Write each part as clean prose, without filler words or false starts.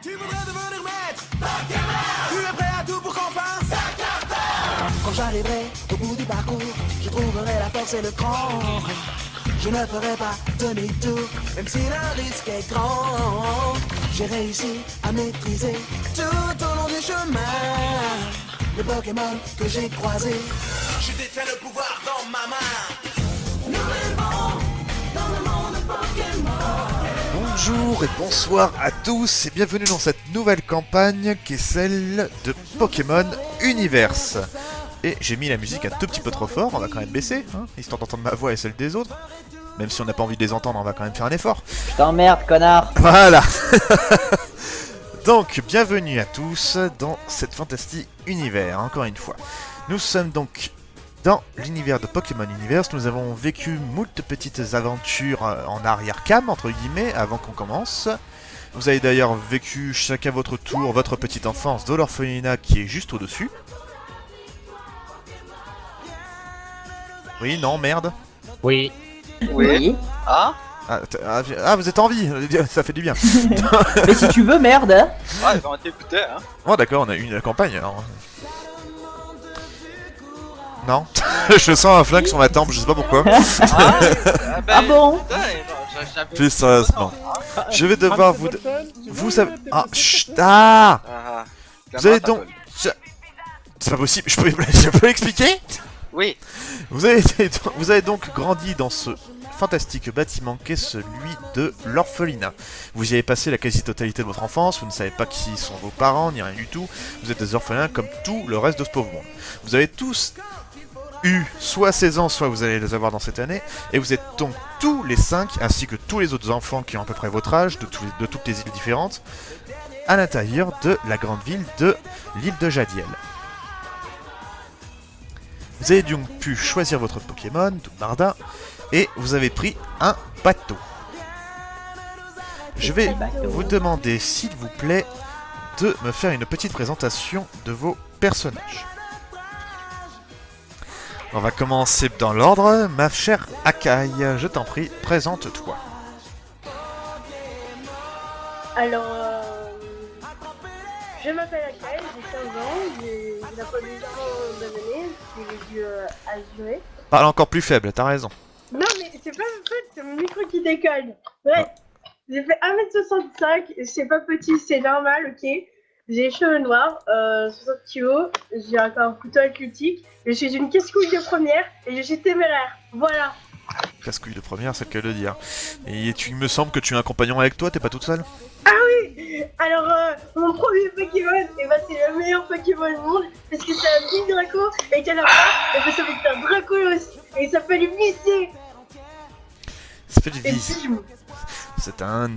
Tu voudrais devenir maître Pokémon. Tu es prêt à tout pour qu'enfin ça cartonne. Quand j'arriverai au bout du parcours, je trouverai la force et le cran. Je ne ferai pas demi-tour, même si le risque est grand. J'ai réussi à maîtriser tout au long du chemin les Pokémon que j'ai croisés. Je détiens le pouvoir dans ma main. Nous vivons dans le monde Pokémon. Bonjour et bonsoir à tous et bienvenue dans cette nouvelle campagne qui est celle de Pokémon Universe. Et j'ai mis la musique un tout petit peu trop fort, on va quand même baisser, hein, histoire d'entendre ma voix et celle des autres. Même si on n'a pas envie de les entendre, on va quand même faire un effort. Je t'emmerde, connard. Voilà. Donc, bienvenue à tous dans cette fantastique univers, encore une fois. Nous sommes donc dans l'univers de Pokémon Universe. Nous avons vécu moult petites aventures en arrière-cam, entre guillemets, avant qu'on commence. Vous avez d'ailleurs vécu chacun votre tour, votre petite enfance de l'orphelinat qui est juste au-dessus. Oui, non, merde. Oui. Oui. Ah vous êtes en vie, ça fait du bien. Mais si tu veux, merde. Ouais, on t'écoutait, hein. Oh d'accord, on a eu une campagne alors. Non. Je sens un flingue sur ma tempe, je sais pas pourquoi. Ah bon? Plus sérieusement. Je vais devoir vous... Vous savez... Ah, chut, ah. Vous avez donc... C'est pas possible, je peux expliquer? Oui. Vous avez donc grandi dans ce fantastique bâtiment qu'est celui de l'orphelinat. Vous y avez passé la quasi-totalité de votre enfance, vous ne savez pas qui sont vos parents, ni rien du tout. Vous êtes des orphelins comme tout le reste de ce pauvre monde. Vous avez tous eu soit 16 ans, soit vous allez les avoir dans cette année, et vous êtes donc tous les 5, ainsi que tous les autres enfants qui ont à peu près votre âge, de toutes les îles différentes, à l'intérieur de la grande ville de l'île de Jadiel. Vous avez donc pu choisir votre Pokémon, tout bardin, et vous avez pris un bateau. Je vais vous demander, s'il vous plaît, de me faire une petite présentation de vos personnages. On va commencer dans l'ordre. Ma chère Akai, je t'en prie, présente-toi. Alors, je m'appelle Akai, j'ai 15 ans, j'ai la poigne légèrement d'année, j'ai dû assurer. Parle encore plus faible, t'as raison. Non mais c'est pas mon faute, c'est mon micro qui déconne. Ouais, j'ai fait 1m65, c'est pas petit, c'est normal, ok. J'ai les cheveux noirs, 60 kilos, j'ai un couteau athlétique, je suis une casse-couille de première et je suis téméraire, voilà. Casse-couille de première, c'est le cas de le dire. Et il me semble que tu as un compagnon avec toi, t'es pas toute seule? Ah oui. Alors, mon premier Pokémon, c'est le meilleur Pokémon du monde, parce que c'est un petit Draco, et qu'à la fin, ça va être un Dracolos, et il s'appelle Vissé. Ça fait du Et vis. puis, C'est un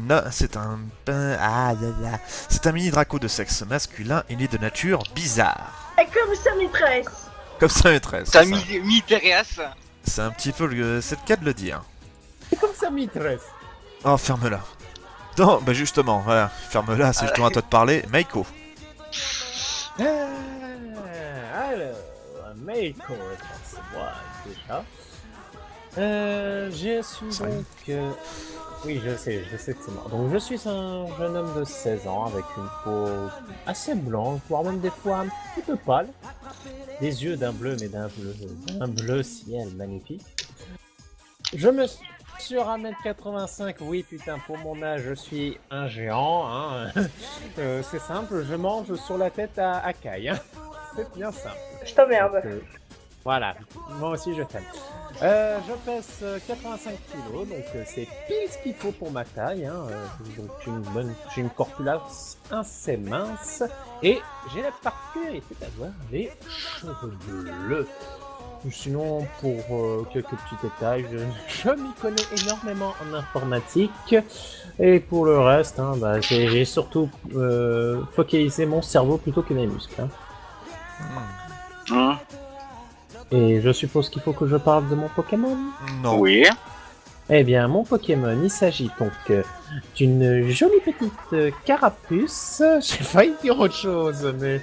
mini draco de sexe masculin et né de nature bizarre. et comme sa maîtresse. Comme sa maîtresse. T'as c'est ça. mis Thérèse. C'est un petit peu c'est le cas de le dire. C'est comme ça, maîtresse. Oh, ferme-la. Non, bah justement, voilà, ferme-la, c'est justement à toi de parler. Meiko. Alors, Meiko, c'est moi déjà. Je suis Ça donc... Oui, je sais que c'est moi. Donc je suis un jeune homme de 16 ans avec une peau assez blanche, voire même des fois un petit peu pâle. Des yeux d'un bleu, mais d'un bleu ciel magnifique. Je me sur 1m85, oui putain, pour mon âge, je suis un géant. Hein. C'est simple, je mange sur la tête à Akai. Hein. C'est bien simple. Je t'emmerde. Voilà, moi aussi je t'aime. Je pèse 85 kg, donc c'est pile ce qu'il faut pour ma taille. Hein. Donc j'ai une corpulence assez mince et j'ai la particularité d'avoir les cheveux bleus. Sinon, pour quelques petits détails, je m'y connais énormément en informatique. Et pour le reste, hein, bah, j'ai surtout focalisé mon cerveau plutôt que mes muscles. Hein. Et je suppose qu'il faut que je parle de mon Pokémon? Non. Oui. Eh bien, mon Pokémon, il s'agit donc d'une jolie petite carapuce. J'ai failli dire autre chose, mais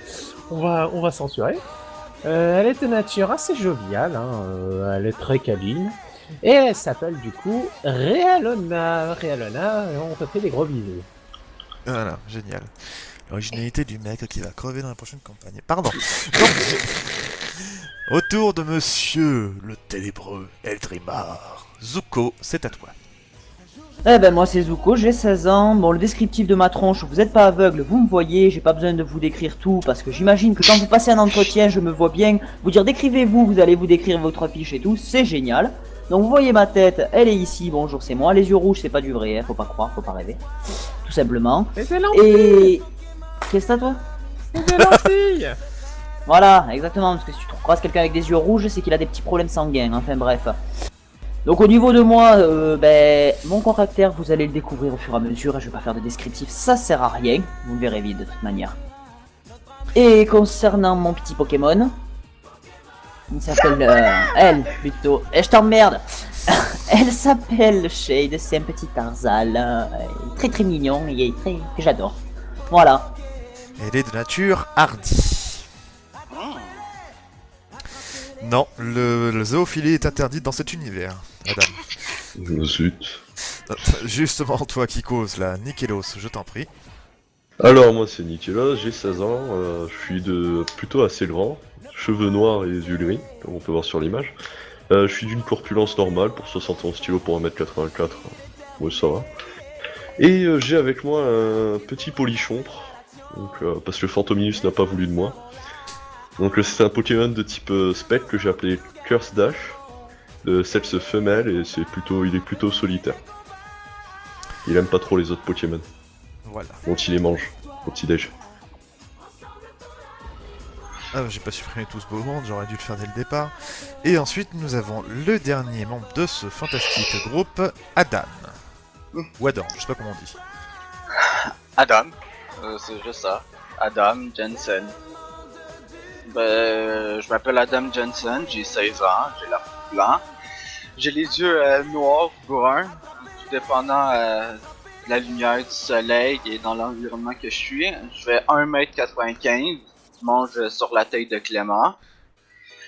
on va censurer. Elle est de nature assez joviale, hein, elle est très câline. Et elle s'appelle du coup Réalona. Réalona, on te fait des gros bisous. Voilà, génial. L'originalité du mec qui va crever dans la prochaine campagne. Pardon. Donc, autour de monsieur le ténébreux Eldrimar. Zuko, c'est à toi. Eh ben moi c'est Zuko, j'ai 16 ans. Bon, le descriptif de ma tronche, vous êtes pas aveugle, vous me voyez, j'ai pas besoin de vous décrire tout parce que j'imagine que quand vous passez un entretien, je me vois bien vous dire décrivez-vous, vous allez vous décrire votre fiche et tout, c'est génial. Donc vous voyez ma tête, elle est ici, bonjour c'est moi. Les yeux rouges c'est pas du vrai, hein, faut pas croire, faut pas rêver. Tout simplement. Et c'est lentille. Et... Qu'est-ce que t'as toi? C'est des lentilles. Voilà, exactement, parce que si tu croises quelqu'un avec des yeux rouges, c'est qu'il a des petits problèmes sanguins, enfin bref. Donc au niveau de moi, mon caractère, vous allez le découvrir au fur et à mesure, et je vais pas faire de descriptif, ça sert à rien, vous le verrez vite de toute manière. Et concernant mon petit Pokémon, il s'appelle, elle plutôt, je t'emmerde. Elle s'appelle Shade, c'est un petit Tarzal, très très mignon, et très, que j'adore. Voilà. Elle est de nature hardie. Non, le zoophilie est interdit dans cet univers, madame. Zut. Justement, toi qui causes là, Nikelos, je t'en prie. Alors moi c'est Nicolas, j'ai 16 ans, je suis plutôt assez grand, cheveux noirs et les yeux gris, comme on peut voir sur l'image. Je suis d'une corpulence normale pour 71 kg pour 1m84, ouais ça va. Et j'ai avec moi un petit polichon, donc, parce que Fantominus n'a pas voulu de moi. Donc c'est un Pokémon de type spec que j'ai appelé Curse Dash, de sexe femelle, et il est plutôt solitaire. Il aime pas trop les autres Pokémon. Voilà. Donc il les mange au petit-déj. Ah, j'ai pas supprimé tout ce beau monde, j'aurais dû le faire dès le départ. Et ensuite, nous avons le dernier membre de ce fantastique groupe, Adam. Ou Adam, je sais pas comment on dit. Adam, c'est juste ça. Adam Jensen. Je m'appelle Adam Jensen, j'ai 16 ans, j'ai l'air blanc. J'ai les yeux noirs, bruns, tout dépendant de la lumière du soleil et dans l'environnement que je suis. Je fais 1m95, je mange sur la taille de Clément.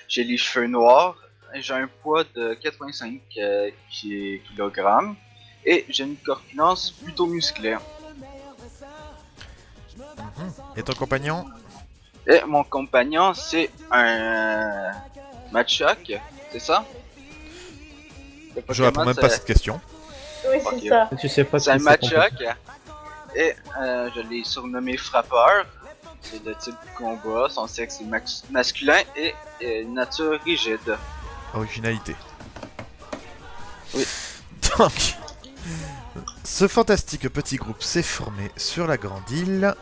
J'ai les cheveux noirs, j'ai un poids de 85 kg et j'ai une corpulence plutôt musclée. Et ton compagnon? Et mon compagnon, c'est un Machoke, c'est ça? Je réponds même pas à cette question. Oui, Ok. c'est ça. Tu sais pas C'est un si Machoke. Et je l'ai surnommé Frappeur. C'est de type combat, son sexe est masculin et nature rigide. Originalité. Oui. Donc, ce fantastique petit groupe s'est formé sur la grande île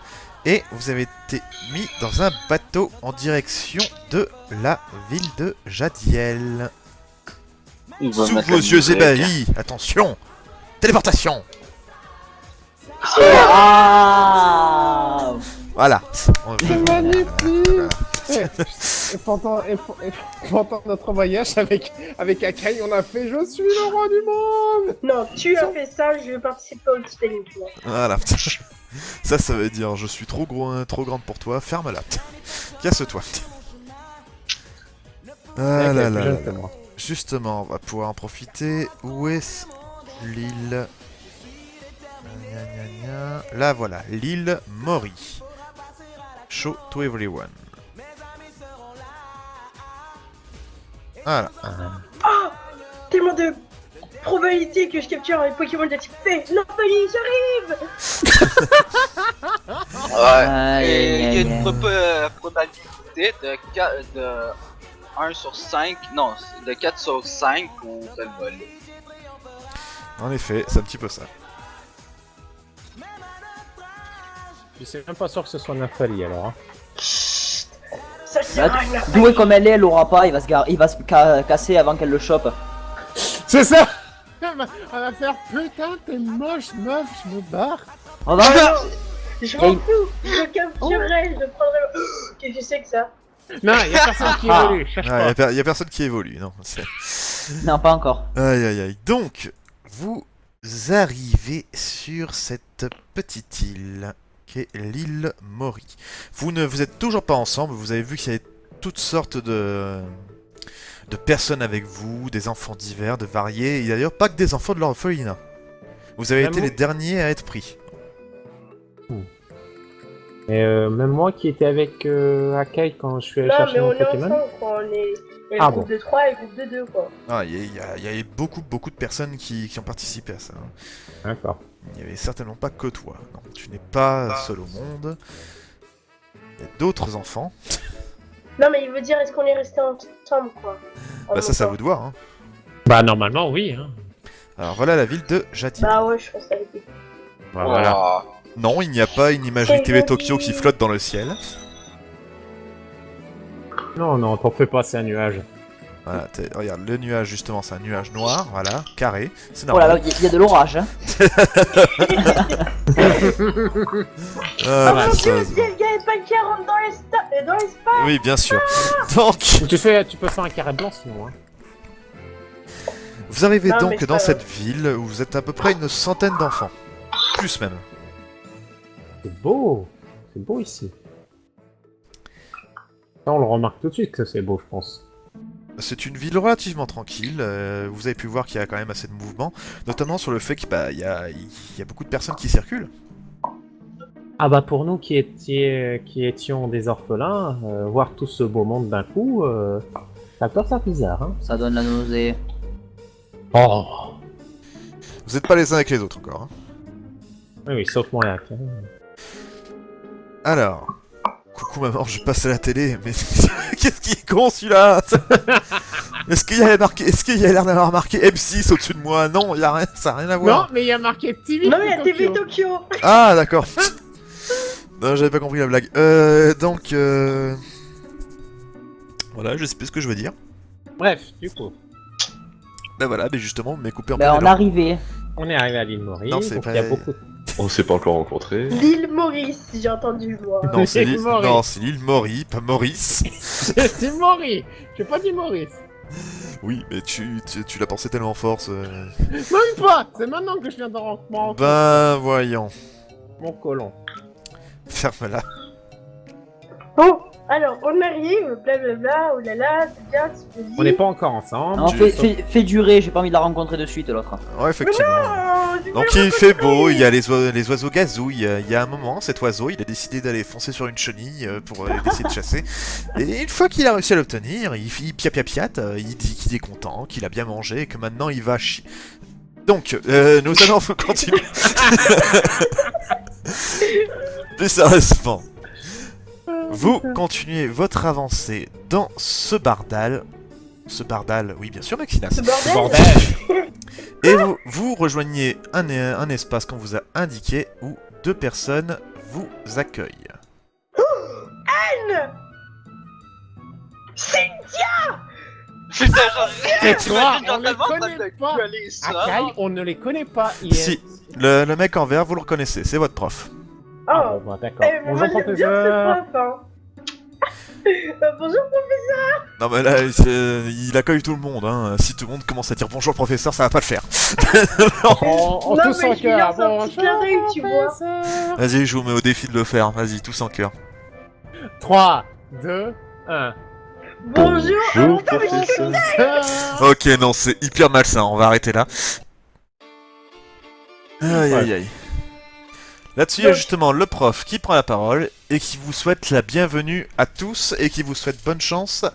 et vous avez été mis dans un bateau en direction de la ville de Jadiel. Sous vos yeux ébahis, attention! Téléportation! Ah Voilà. C'est magnifique. Et pendant notre voyage avec Akai, on a fait Je suis le roi du monde. Non, tu as fait ça, je vais participer au spelling. Voilà. Ça veut dire je suis trop grande pour toi, ferme-la. Casse-toi. Ah là là. Justement, on va pouvoir en profiter. Où est l'île? Là voilà, l'île Mori. Show to everyone. Voilà. Oh, tellement de probabilité que je capture un Pokémon de type Fée. Non, Polly, j'arrive. Ouais. Et il y a une probabilité de 1 sur 5, non, de 4 sur 5 qu'on te le vole. En effet, c'est un petit peu ça. Je suis même pas sûr que ce soit Nathalie alors. Hein. Ça sert à rien. Douée comme elle est, elle l'aura pas, il va se casser avant qu'elle le chope. C'est ça. Elle va faire putain t'es moche meuf, je me barre. On va Je m'en fous, je capturerai, je prendrai. Qu'est-ce que c'est que ça? Non, y'a personne qui évolue, cherche pas. Il y a personne qui évolue, non. Non, pas encore. Aïe aïe aïe. Donc, vous arrivez sur cette petite île qui est l'île Mori. Vous êtes toujours pas ensemble, vous avez vu qu'il y avait toutes sortes de personnes avec vous, des enfants divers, de variés, et d'ailleurs pas que des enfants de l'orphelinat. Vous avez été les derniers à être pris. Et même moi qui étais avec Akai quand je suis allé Non, chercher mais on mon est Pokémon. ensemble, quoi. On est. Il y a Ah le groupe bon. de 3 et le groupe de 2, quoi. Ah, il y a beaucoup de personnes qui ont participé à ça. Hein. D'accord. Il n'y avait certainement pas que toi. Non, tu n'es pas seul au monde. Il y a d'autres enfants. Non, mais il veut dire, est-ce qu'on est resté ensemble, quoi. Bah ça, c'est à vous de voir. Hein. Bah normalement oui. Hein. Alors voilà la ville de Jadin. Bah ouais, je pense avec lui. Bah, voilà. Oh. Non, il n'y a pas une imagerie TV Tokyo qui flotte dans le ciel. Non, non, t'en fais pas, c'est un nuage. Voilà, regarde, le nuage justement, c'est un nuage noir, voilà, carré, c'est Oh là là, normal. il y a de l'orage. Hein. Ah, Oh mon ça, dieu, c'est il y a pas qui rentre dans l'espace. bon. Oui, bien sûr. Donc, Tu peux faire un carré blanc sinon. Hein. vous arrivez Non, mais donc c'est dans pas cette ville où vous êtes à peu près une centaine d'enfants. Plus même. C'est beau ici. Ça, on le remarque tout de suite que c'est beau, je pense. C'est une ville relativement tranquille, vous avez pu voir qu'il y a quand même assez de mouvement, notamment sur le fait qu'il y a beaucoup de personnes qui circulent. Ah bah pour nous qui étions des orphelins, voir tout ce beau monde d'un coup, ça peut faire bizarre. Hein. Ça donne la nausée. Oh. Vous n'êtes pas les uns avec les autres encore. Hein. Oui, oui, sauf moi. Hein. Alors, coucou maman, je passe à la télé, mais qu'est-ce qui est con celui-là? Est-ce qu'il y a l'air d'avoir marqué M6 au-dessus de moi? Non, y a rien, ça n'a rien à voir. Non, mais il y a marqué TV. Non, il y a TV Tokyo. Ah, d'accord. Non, j'avais pas compris la blague. Voilà, je sais plus ce que je veux dire. Bref, du coup, Bah voilà, mais justement, vous m'avez coupé en Ben, plein on élan. arrivait. on est arrivé à l'île Maurice, Non, c'est donc pas- il y a beaucoup. On s'est pas encore rencontrés. L'île Maurice, j'ai entendu, moi. Non, c'est L'île Maurice. non, c'est l'île Maury, pas Maurice. C'est Maurice. J'ai pas dit Maurice. Oui, mais tu l'as pensé tellement fort. Même pas. C'est maintenant que je viens de rencontrer Ben, voyons. mon colon. Ferme-la. Bon, alors, on arrive, blablabla, oh là là, c'est bien, tu me dis. On n'est pas encore ensemble. Non, Tu- fais durer, j'ai pas envie de la rencontrer de suite l'autre. Ouais, effectivement. Oh, j'ai Donc pas il fait rencontré. beau, il y a les oiseaux gazouillent, il y a un moment, cet oiseau, il a décidé d'aller foncer sur une chenille pour essayer de chasser. Et une fois qu'il a réussi à l'obtenir, il piat, il dit qu'il est content, qu'il a bien mangé et que maintenant il va chier. Donc, nous allons continuer. Plus sérieusement, vous continuez votre avancée dans ce bardal. Ce bardal, oui bien sûr Maxinas. Ce bordel. Bordel. Et vous rejoignez un espace qu'on vous a indiqué où deux personnes vous accueillent. Putain, Et toi, j'en on les connaît pas. Akai, on ne les connaît pas. Si, le mec en vert, vous le reconnaissez, c'est votre prof. Ah Oh, bon, bah, d'accord. eh, mais moi Bonjour j'aime bien professeur. ce prof, hein. Bonjour, Non mais là, il accueille tout le monde, hein. Si tout le monde commence à dire bonjour professeur, ça va pas le faire. On Non, tous mais en je lui lance cœur. un petit clin d'œil, tu vois. professeur. Vas-y, je vous mets au défi de le faire, vas-y, tous en cœur. 3, 2, 1. bonjour. Bonjour, Attends, mais je suis professeur. Ok, non, c'est hyper malsain, on va arrêter là. Aïe aïe aïe. Là-dessus, il y a justement le prof qui prend la parole et qui vous souhaite la bienvenue à tous et qui vous souhaite bonne chance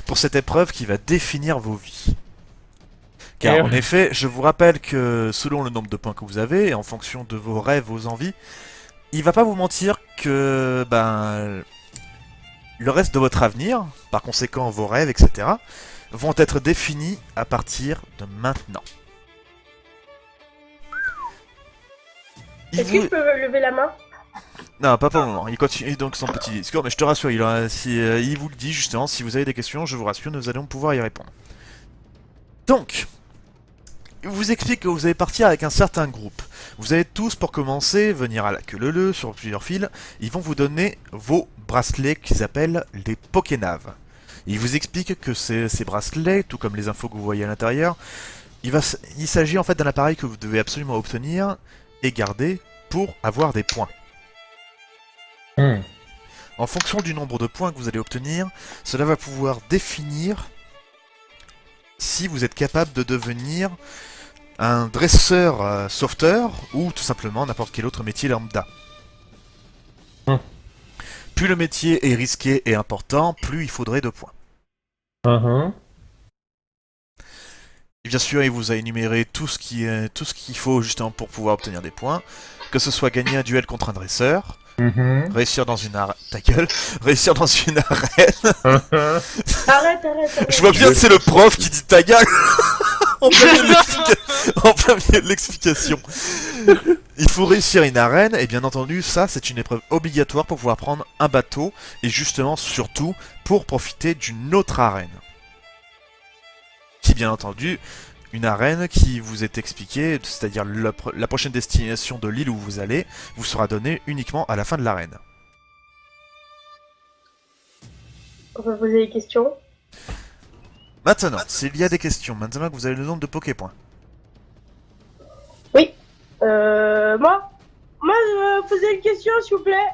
pour cette épreuve qui va définir vos vies. Car Et en effet, je vous rappelle que selon le nombre de points que vous avez et en fonction de vos rêves, vos envies, il va pas vous mentir que le reste de votre avenir, par conséquent vos rêves, etc., vont être définis à partir de maintenant. Il Est-ce que vous- je peux lever la main? Non, pas pour le moment. Il continue donc son petit discours, mais je te rassure, il vous le dit justement, si vous avez des questions, je vous rassure, nous allons pouvoir y répondre. Donc, il vous explique que vous allez partir avec un certain groupe. Vous allez tous, pour commencer, venir à la queue leu-leu sur plusieurs fils. Ils vont vous donner vos bracelets qu'ils appellent les Pokénaves. Il vous explique que ces bracelets, tout comme les infos que vous voyez à l'intérieur, il s'agit en fait d'un appareil que vous devez absolument obtenir et garder pour avoir des points. En fonction du nombre de points que vous allez obtenir, cela va pouvoir définir si vous êtes capable de devenir un dresseur sauveteur ou tout simplement n'importe quel autre métier lambda. plus le métier est risqué et important, plus il faudrait 2 points. Et bien sûr, il vous a énuméré tout ce qu'il faut justement pour pouvoir obtenir des points. Que ce soit gagner un duel contre un dresseur, réussir dans une arène... Ta gueule. Réussir dans une arène. Arrête. Je vois bien que c'est le prof qui dit ta gueule en plein milieu de l'explication. Il faut réussir une arène, et bien entendu, ça c'est une épreuve obligatoire pour pouvoir prendre un bateau, et justement, surtout, pour profiter d'une autre arène. Qui, bien entendu, une arène qui vous est expliquée, c'est-à-dire la prochaine destination de l'île où vous allez, vous sera donnée uniquement à la fin de l'arène. On peut poser des questions. Maintenant, s'il y a des questions, maintenant que vous avez le nombre de Poképoints. Oui. Moi, je vais poser une question, s'il vous plaît.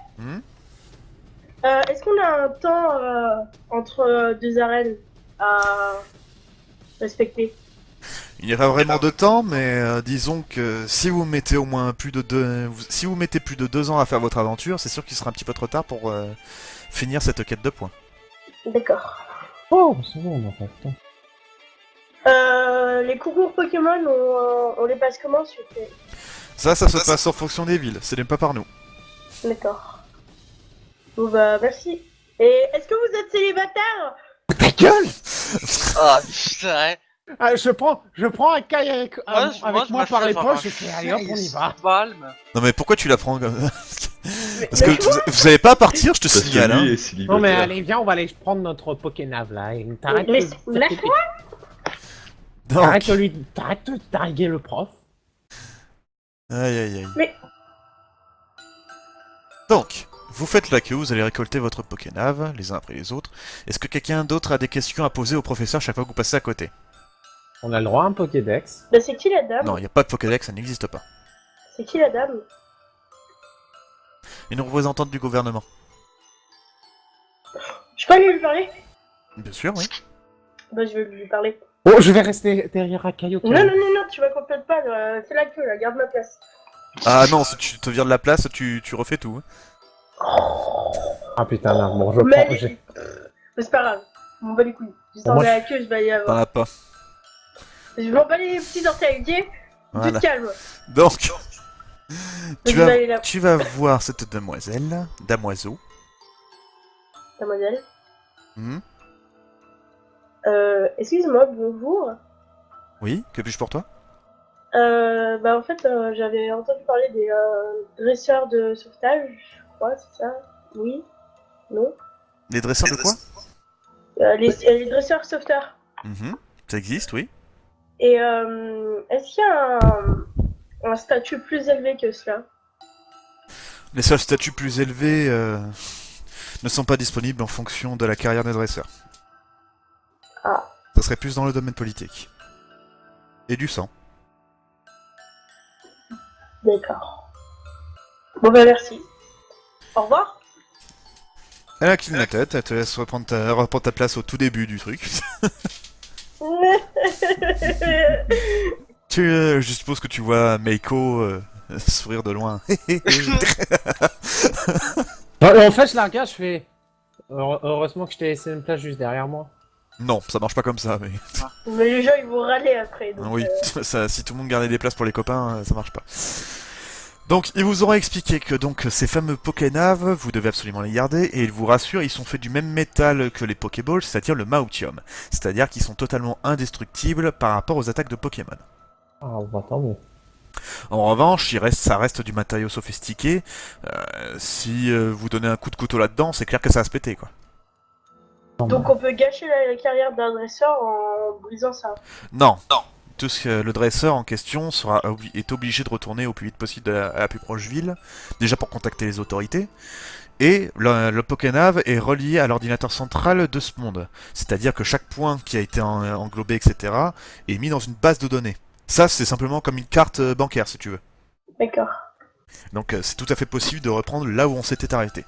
Est-ce qu'on a un temps entre 2 arènes à respecter? Il y aura vraiment de temps, mais disons que si vous mettez au moins plus de 2 ans à faire votre aventure, c'est sûr qu'il sera un petit peu trop tard pour finir cette quête de points. D'accord. Oh, c'est bon, on a pas le temps. Les concours Pokémon, on les passe comment, s'il vous plaît? Ça se passe en fonction des villes, ce n'est pas par nous. D'accord. Bon bah, merci. Et est-ce que vous êtes célibataire? Ta gueule! Ah putain. Ah, je prends un caille avec moi par l'épaule, je fais allez hop, on y va. Non mais pourquoi tu la prends comme ça? Mais- Parce que mais vous savez pas partir, je te Parce que signale. lui Hein. est célibataire. Non mais allez, viens, on va aller prendre notre Pokénav là. Et t'arrêtes Mais- de- lâche-moi. Donc, T'arrêtes de targuer le prof. aïe. Mais- Donc, vous faites la queue, vous allez récolter votre Pokénav, les uns après les autres. Est-ce que quelqu'un d'autre a des questions à poser au professeur chaque fois que vous passez à côté? On a le droit à un Pokédex. Bah, c'est qui la dame? Non, il n'y a pas de Pokédex, ça n'existe pas. C'est qui la dame? Une représentante du gouvernement. Je peux aller lui parler? Bien sûr, oui. Bah, je vais lui parler. Oh, je vais rester derrière Akayo. Non, tu m'as complète pas, c'est la queue là, garde ma place. Ah non, si tu te vires de la place, tu refais tout. Hein. Ah putain, là, bon, je Mais prends. j'ai- Mais c'est pas grave, je m'en bats les couilles. Je Bon, moi, à la queue, je vais aller T'en avoir. as pas. Je m'en bats les petits orteils, ok? Voilà. Tu te calmes. Donc, Je vais aller là. tu vas voir cette demoiselle, damoiseau. Mademoiselle. Hmm. Excuse-moi, bonjour. Oui, que puis-je pour toi? Bah en fait, j'avais entendu parler des dresseurs de sauvetage, je crois, c'est ça? Oui? Non? Les dresseurs de quoi? Les dresseurs sauveteurs. Mhm. Ça existe, oui. Et est-ce qu'il y a un statut plus élevé que cela? Les seuls statuts plus élevés ne sont pas disponibles en fonction de la carrière des dresseurs. Ah. Ça serait plus dans le domaine politique. Et du sang. D'accord. Bon bah merci. Au revoir. Elle a cligné la tête, elle te laisse reprendre ta place au tout début du truc. Je suppose que tu vois Meiko sourire de loin. En fait, je la regarde, je fais. Heureusement que je t'ai laissé une place juste derrière moi. Non, ça marche pas comme ça, mais... Mais les gens ils vont râler après. Donc, Oui, ça, si tout le monde gardait des places pour les copains, ça marche pas. Donc, ils vous auront expliqué que donc ces fameux Pokénav, vous devez absolument les garder, et ils vous rassurent, ils sont faits du même métal que les Pokéballs, c'est-à-dire le Mautium. C'est-à-dire qu'ils sont totalement indestructibles par rapport aux attaques de Pokémon. Ah, bah tant mieux. En revanche, ça reste du matériau sophistiqué. Si vous donnez un coup de couteau là-dedans, c'est clair que ça va se péter, quoi. Donc on peut gâcher la carrière d'un dresseur en brisant ça. Non. Tout ce que le dresseur en question est obligé de retourner au plus vite possible à la plus proche ville, déjà pour contacter les autorités. Et le Pokénav est relié à l'ordinateur central de ce monde. C'est-à-dire que chaque point qui a été englobé, etc., est mis dans une base de données. Ça, c'est simplement comme une carte bancaire, si tu veux. D'accord. Donc c'est tout à fait possible de reprendre là où on s'était arrêté.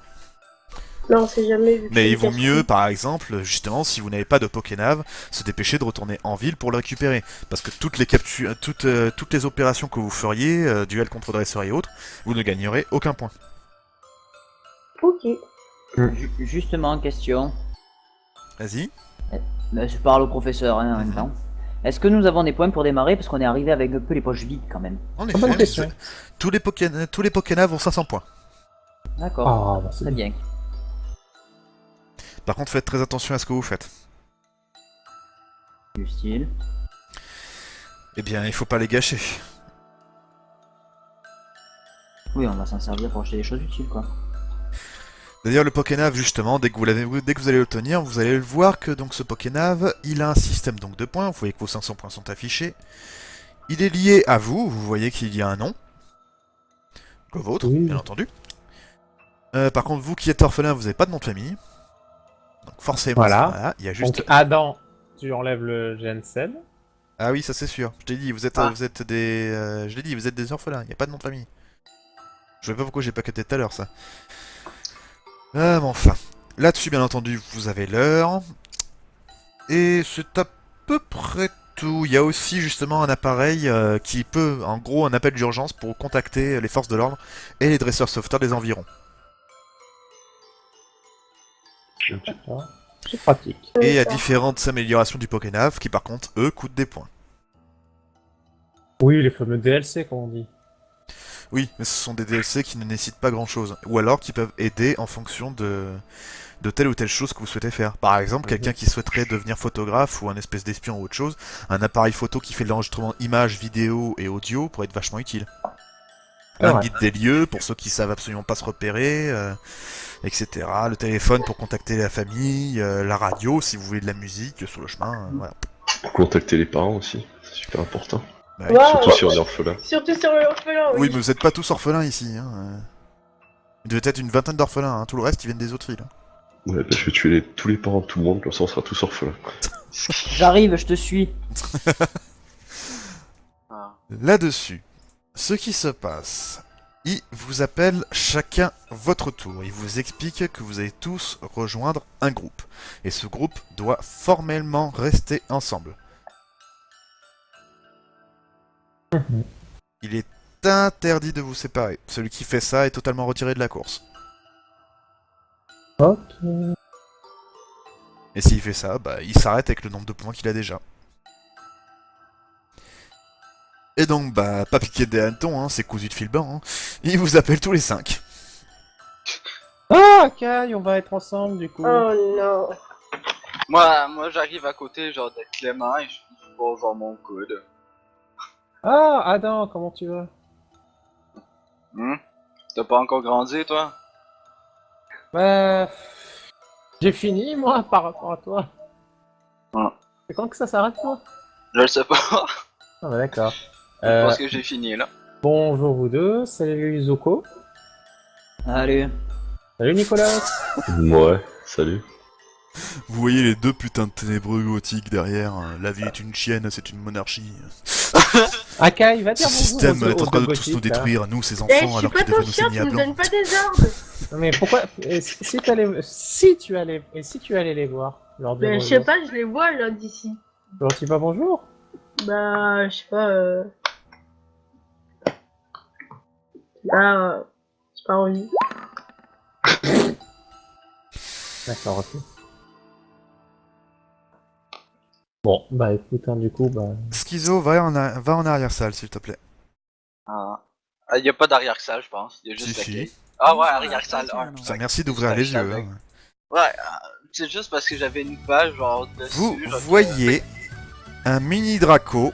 Non, on sait jamais. Vu que Mais c'est il vaut casse-cou. mieux, par exemple, justement, si vous n'avez pas de Pokénav, se dépêcher de retourner en ville pour le récupérer. Parce que toutes les captures, toutes les opérations que vous feriez, duel contre dresseur et autres, vous ne gagnerez aucun point. Ok. Justement, question. Vas-y. Je parle au professeur hein, en même temps. Est-ce que nous avons des points pour démarrer parce qu'on est arrivé avec un peu les poches vides quand même? En bonne effet, question. tous les Pokénav ont 500 points. D'accord, Ah, bah, c'est très bien. Par contre, faites très attention à ce que vous faites. Du style. Eh bien, il faut pas les gâcher. Oui, on va s'en servir pour acheter des choses utiles quoi. D'ailleurs, le Pokénav, justement, dès que vous allez le tenir, vous allez le voir que donc ce Pokénav, il a un système donc de points. Vous voyez que vos 500 points sont affichés. Il est lié à vous. Vous voyez qu'il y a un nom. Le vôtre, Oui. bien entendu. Par contre, vous qui êtes orphelin, vous n'avez pas de nom de famille. Donc forcément, Voilà. il y a juste... Donc Adam, tu enlèves le Jensen. Ah oui, ça c'est sûr. Je t'ai dit, vous êtes des... je l'ai dit, vous êtes des orphelins. Il n'y a pas de nom de famille. Je sais pas pourquoi j'ai pas capté tout à l'heure, ça. Ah, mais enfin. Là-dessus, bien entendu, vous avez l'heure. Et c'est à peu près tout. Il y a aussi, justement, un appareil qui peut, en gros, un appel d'urgence pour contacter les forces de l'ordre et les dresseurs sauveteurs des environs. D'accord. C'est pratique. Et il y a différentes améliorations du Pokénav qui, par contre, eux, coûtent des points. Oui, les fameux DLC, comme on dit. Oui, mais ce sont des DLC qui ne nécessitent pas grand-chose. Ou alors qui peuvent aider en fonction de telle ou telle chose que vous souhaitez faire. Par exemple, quelqu'un qui souhaiterait devenir photographe ou un espèce d'espion ou autre chose, un appareil photo qui fait de l'enregistrement images, vidéo et audio pourrait être vachement utile. Un Ouais. guide des lieux pour ceux qui savent absolument pas se repérer, etc. Le téléphone pour contacter la famille, la radio si vous voulez de la musique sur le chemin, voilà. Pour contacter les parents aussi, c'est super important. Bah, Wow. Surtout sur un orphelin. Surtout sur l'orphelin, oui, oui. mais vous êtes pas tous orphelins ici. Hein. Il devait être une vingtaine d'orphelins, hein. Tout le reste ils viennent des autres villes. Ouais, bah, je vais tuer tous les parents de tout le monde, comme ça on sera tous orphelins. J'arrive, je te suis. Ah. Là-dessus, ce qui se passe, il vous appelle chacun votre tour. Il vous explique que vous allez tous rejoindre un groupe. Et ce groupe doit formellement rester ensemble. Il est interdit de vous séparer. Celui qui fait ça est totalement retiré de la course. Ok. Et s'il fait ça, bah, il s'arrête avec le nombre de points qu'il a déjà. Et donc, bah, pas piqué des hannetons, hein, c'est cousu de fil blanc. Hein. Il vous appelle tous les 5. Ah, ok, on va être ensemble du coup. Oh non. Moi j'arrive à côté genre de Clément et je suis pas genre mon coude. Ah, Adam, comment tu vas? T'as pas encore grandi toi? Bah, j'ai fini moi par rapport à toi. Ah. C'est quand que ça s'arrête toi? Je le sais pas. Ah bah d'accord. Je pense que j'ai fini là. Bonjour vous deux, salut Zuko. Allez. Salut Nicolas. Ouais, salut. Vous voyez les deux putains de ténébreux gothiques derrière. Hein. La vie est une chienne, c'est une monarchie. Akai, va Ce dire bonjour système aux est en train de deux tous nous gothiques, là. détruire, nous, ces Eh, enfants, je suis alors pas qu'ils devraient ton nous chien, saigner tu à me blanc. donnes pas des ordres. Non, mais pourquoi si tu allais les voir lors de Ben, je sais pas, je les vois là d'ici. Alors tu dis pas bonjour? Bah, je sais pas. Là, j'ai pas envie. D'accord, ok. Bon, bah écoute, hein, du coup, bah... Schizo, va en arrière-salle, s'il te plaît. Ah. Y a pas d'arrière-salle je pense. Y a juste Si, la si. quai. Ah ouais, arrière-salle 1. Ça, merci d'ouvrir les yeux. Hein. Ouais, c'est juste parce que j'avais une page genre dessus. Vous genre, voyez un mini Draco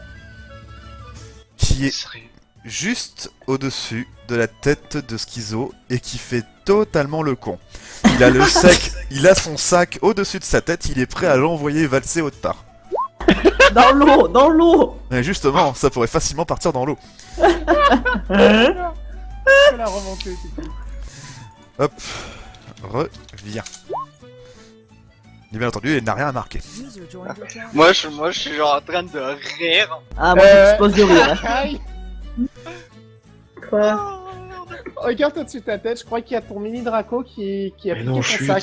qui est Sérieux. juste au-dessus de la tête de Schizo et qui fait totalement le con. Il a le sac, il a son sac au-dessus de sa tête, il est prêt à l'envoyer valser autre part. Dans l'eau, dans l'eau. Mais justement, ça pourrait facilement partir dans l'eau. la remontée, Hop, reviens. Et bien entendu, il n'a rien à marquer. Moi je suis genre en train de rire. Ah, moi j'expose de rire. Hein. Akai, Quoi? regarde au-dessus de ta tête, je crois qu'il y a ton mini Draco qui a Mais piqué non, ton chut. sac.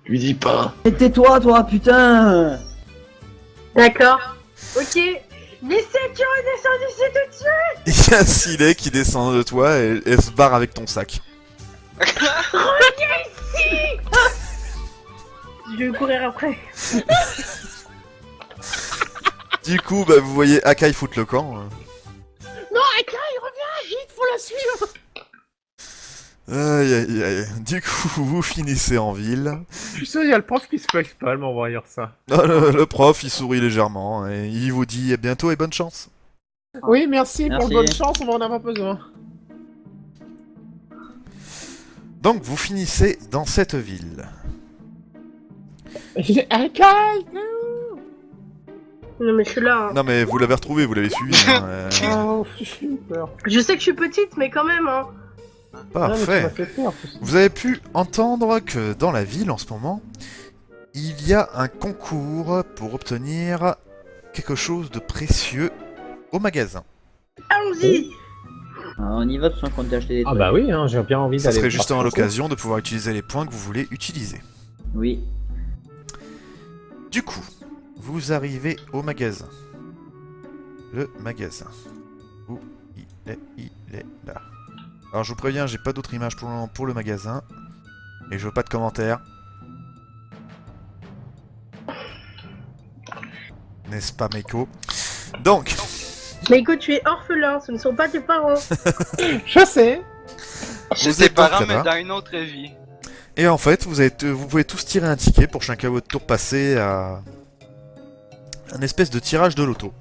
Lui dis pas. Mais tais-toi, toi, putain. D'accord. Ok. Mais c'est qui est descendu, c'est tout de suite. Il y a un silet qui descend de toi et se barre avec ton sac. Reviens ici. je vais courir après. Du coup, bah, vous voyez Akai foutre le camp. Non, Akai, reviens, vite, faut la suivre. Aïe aïe aïe. Du coup, vous finissez en ville. Je suis sûr, il y a le prof qui se fait pas en voyant ça. Ah, le prof, il sourit légèrement et il vous dit à bientôt et bonne chance. Oui, merci pour Merci. la bonne chance, on va en avoir besoin. Donc, vous finissez dans cette ville. Akai. Non mais je suis là. Hein. Non, mais vous l'avez retrouvé, vous l'avez suivi. Hein, Oh, j'ai eu peur. Je sais que je suis petite, mais quand même. Hein. Non, mais tu m'as Parfait. fait peur. Vous avez pu entendre que dans la ville en ce moment, il y a un concours pour obtenir quelque chose de précieux au magasin. Allons-y. On y va de toute façon quand t'as acheté des Ah trucs. bah oui, hein, j'ai bien envie Ça d'aller. serait voir justement ce l'occasion de pouvoir utiliser les points que vous voulez utiliser. Oui. Du coup, vous arrivez au magasin. Le magasin. Où il est là. Alors je vous préviens, j'ai pas d'autre image pour le magasin. Et je veux pas de commentaires. N'est-ce pas, Meiko? Donc, Mais écoute, tu es orphelin, ce ne sont pas tes parents. Je sais. J'ai Vous tes êtes donc parents, mais là-bas. dans une autre vie. et en fait, vous pouvez tous tirer un ticket pour chacun votre tour passer à un espèce de tirage de loto.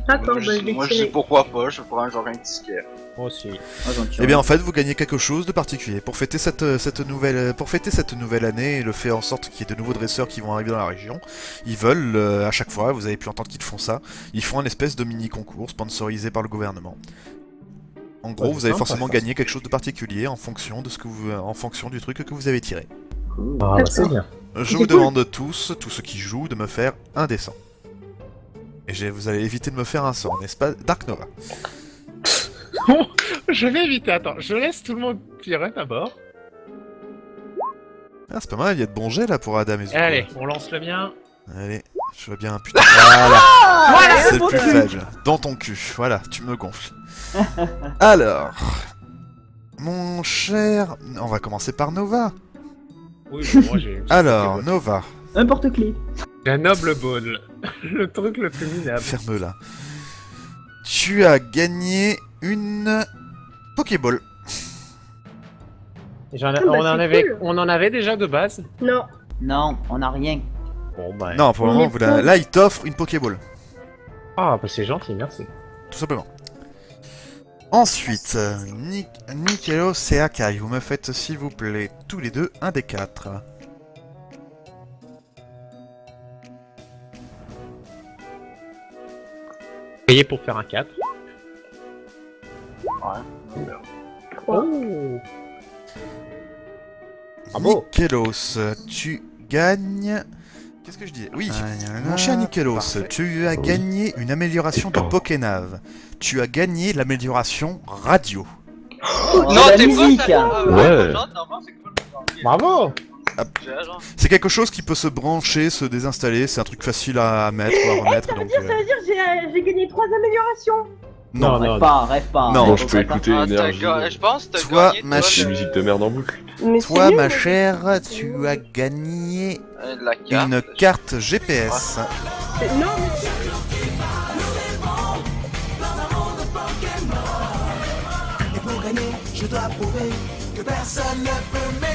D'accord, bah je vais Moi, je dis tirer. pourquoi pas, je prends genre un ticket. Moi aussi. Ah, j'en tire Et bien un. en fait, vous gagnez quelque chose de particulier pour fêter cette nouvelle année et le fait en sorte qu'il y ait de nouveaux dresseurs qui vont arriver dans la région. Ils veulent à chaque fois, vous avez pu entendre qu'ils font ça. Ils font un espèce de mini concours sponsorisé par le gouvernement. En gros, Ouais, vous avez sympa, forcément ça. gagné quelque chose de particulier en fonction de en fonction du truc que vous avez tiré. Ah bah c'est bien. Je C'est vous cool. demande tous ceux qui jouent, de me faire un dessin. Et vous allez éviter de me faire un sort, n'est-ce pas, Dark Nova? Bon, je vais éviter. Attends, je laisse tout le monde tirer d'abord. Ah, c'est pas mal, il y a de bons jets là pour Adam et Zuko. Allez, on lance le mien. Allez, je vois bien, putain. Voilà, c'est le mon plus cul. faible. Dans ton cul, voilà, tu me gonfles. Alors, mon cher... On va commencer par Nova. Oui, bon, moi j'ai. Alors, Nova, Un porte-clés. La noble ball. Le truc le plus minable. ferme-la. Tu as gagné une Pokéball. J'en ai- Ah, bah, c'est cool. on en avait déjà de base. Non. Non, on a rien. Bon bah. Non, pour le On moment, est là, pauvres. là, il t'offre une Pokéball. Ah bah c'est gentil, merci. Tout simplement. Ensuite, Nikelos et Akai, vous me faites s'il vous plaît tous les deux un des 4. Payé pour faire un 4. Trois. Oh. Bravo. Nikelos, tu gagnes... Qu'est-ce que je dis? Oui, mon cher Nikelos, parfait. tu as gagné une amélioration de Pokénave. Tu as gagné l'amélioration radio. Oh, Non, la t'es musique. pas ça. Ouais. Genre, normalement, c'est cool. Bravo. Genre, C'est quelque chose qui peut se brancher, se désinstaller, c'est un truc facile à mettre ou à remettre. Donc, Ça veut dire j'ai gagné 3 améliorations. non, Non, Rêve pas. Non. Bon, je peux écouter ah, t'as énergie. je pense que t'as Toi, gagné, ma toi, chère- Une musique de merde en boucle. Mais c'est toi, nul, ma moi. chère, tu as gagné la carte. une carte GPS. Non, mais Et pour gagner, je dois prouver que personne ne peut m'aider.